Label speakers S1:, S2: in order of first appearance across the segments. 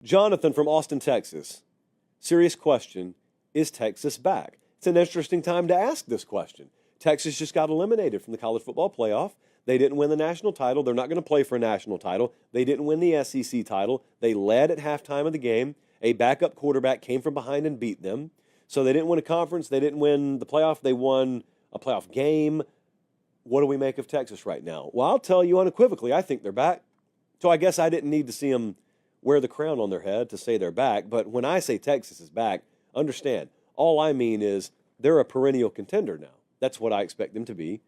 S1: Jonathan from Austin, Texas. Serious question. Is Texas back? It's an interesting time to ask this question. Texas just got eliminated from the college football playoff. They didn't win the national title. They're not going to play for a national title. They didn't win the SEC title. They led at halftime of the game. A backup quarterback came from behind and beat them. So they didn't win a conference. They didn't win the playoff. They won a playoff game. What do we make of Texas right now? Well, I'll tell you unequivocally, I think they're back. So I guess I didn't need to see them wear the crown on their head to say they're back. But when I say Texas is back, understand, all I mean is they're a perennial contender now. That's what I expect them to be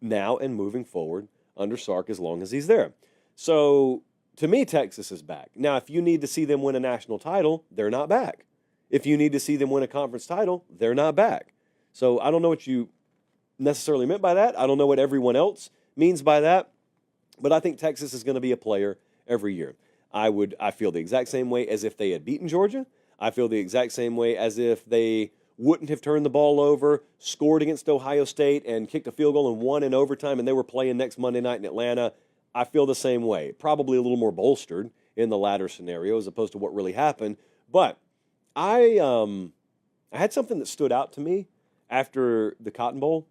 S1: now and moving forward under Sark as long as he's there. So to me, Texas is back. Now, if you need to see them win a national title, they're not back. If you need to see them win a conference title, they're not back. So I don't know what you necessarily meant by that. I don't know what everyone else means by that. But I think Texas is going to be a player every year. I feel the exact same way as if they had beaten Georgia. I feel the exact same way as if they wouldn't have turned the ball over, scored against Ohio State, and kicked a field goal and won in overtime, and they were playing next Monday night in Atlanta. I feel the same way. Probably a little more bolstered in the latter scenario as opposed to what really happened. But I had something that stood out to me after the Cotton Bowl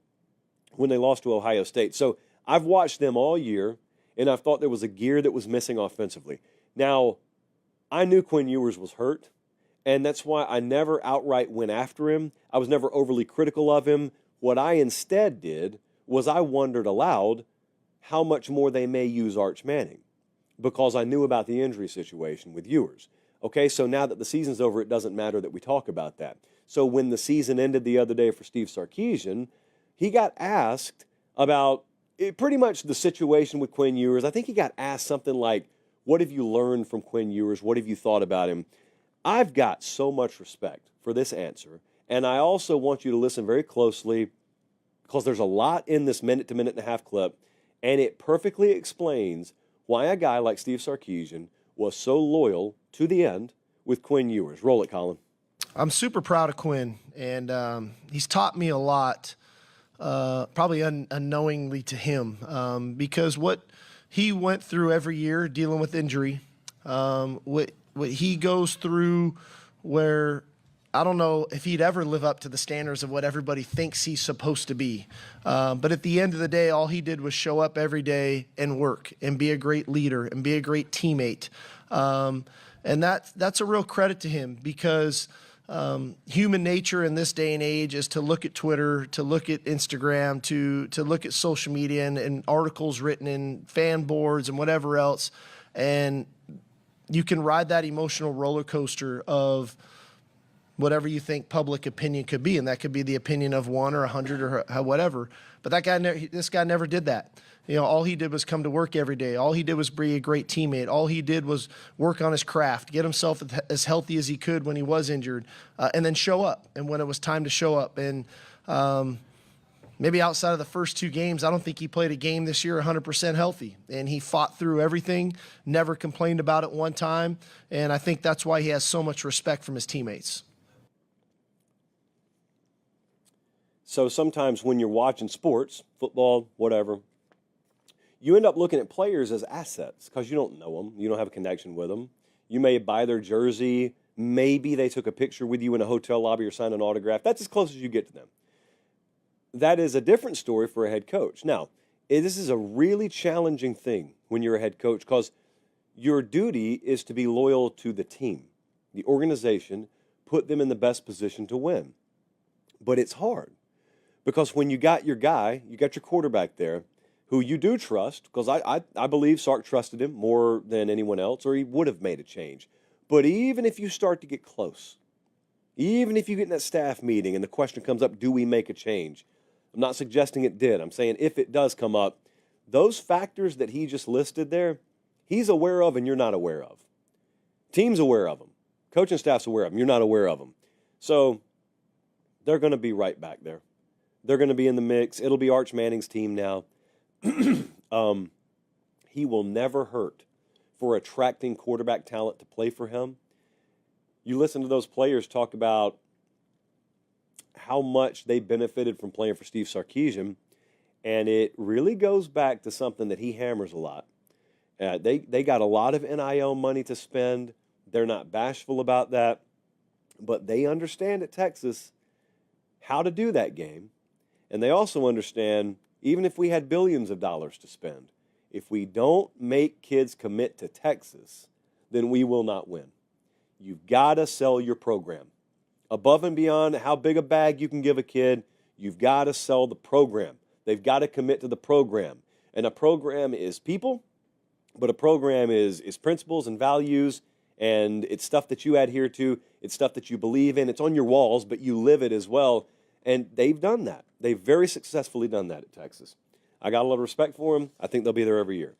S1: when they lost to Ohio State. So I've watched them all year, and I've thought there was a gear that was missing offensively. Now, I knew Quinn Ewers was hurt, and that's why I never outright went after him. I was never overly critical of him. What I instead did was I wondered aloud how much more they may use Arch Manning because I knew about the injury situation with Ewers. Okay, so now that the season's over, it doesn't matter that we talk about that. So when the season ended the other day for Steve Sarkisian, he got asked about pretty much the situation with Quinn Ewers. I think he got asked something like, what have you learned from Quinn Ewers? What have you thought about him? I've got so much respect for this answer, and I also want you to listen very closely because there's a lot in this minute to minute and a half clip, and it perfectly explains why a guy like Steve Sarkisian was so loyal to the end with Quinn Ewers. Roll it, Colin.
S2: I'm super proud of Quinn, and he's taught me a lot, probably unknowingly to him, because what he went through every year dealing with injury, what he goes through where I don't know if he'd ever live up to the standards of what everybody thinks he's supposed to be. But at the end of the day, all he did was show up every day and work and be a great leader and be a great teammate. And that's a real credit to him because human nature in this day and age is to look at Twitter, to look at Instagram, to look at social media and articles written in fan boards and whatever else. And you can ride that emotional roller coaster of whatever you think public opinion could be, and that could be the opinion of 1 or 100 or whatever. But this guy never did that. You know, all he did was come to work every day. All he did was be a great teammate. All he did was work on his craft, get himself as healthy as he could when he was injured, and then show up. And when it was time to show up, and maybe outside of the first 2 games, I don't think he played a game this year 100% healthy. And he fought through everything, never complained about it one time. And I think that's why he has so much respect from his teammates.
S1: So sometimes when you're watching sports, football, whatever, you end up looking at players as assets because you don't know them. You don't have a connection with them. You may buy their jersey. Maybe they took a picture with you in a hotel lobby or signed an autograph. That's as close as you get to them. That is a different story for a head coach. Now, this is a really challenging thing when you're a head coach because your duty is to be loyal to the team, the organization, put them in the best position to win. But it's hard because when you got your guy, you got your quarterback there, who you do trust, because I believe Sark trusted him more than anyone else, or he would have made a change. But even if you start to get close, even if you get in that staff meeting and the question comes up, do we make a change? I'm not suggesting it did. I'm saying if it does come up, those factors that he just listed there, he's aware of and you're not aware of. Team's aware of them. Coaching staff's aware of them. You're not aware of them. So they're going to be right back there. They're going to be in the mix. It'll be Arch Manning's team now. He will never hurt for attracting quarterback talent to play for him. You listen to those players talk about how much they benefited from playing for Steve Sarkisian, and it really goes back to something that he hammers a lot. They got a lot of NIL money to spend. They're not bashful about that, but they understand at Texas how to do that game. And they also understand, even if we had billions of dollars to spend, if we don't make kids commit to Texas, then we will not win. You've got to sell your program. Above and beyond how big a bag you can give a kid, you've got to sell the program. They've got to commit to the program. And a program is people, but a program is principles and values, and it's stuff that you adhere to. It's stuff that you believe in. It's on your walls, but you live it as well. And they've done that. They've very successfully done that at Texas. I got a lot of respect for them. I think they'll be there every year.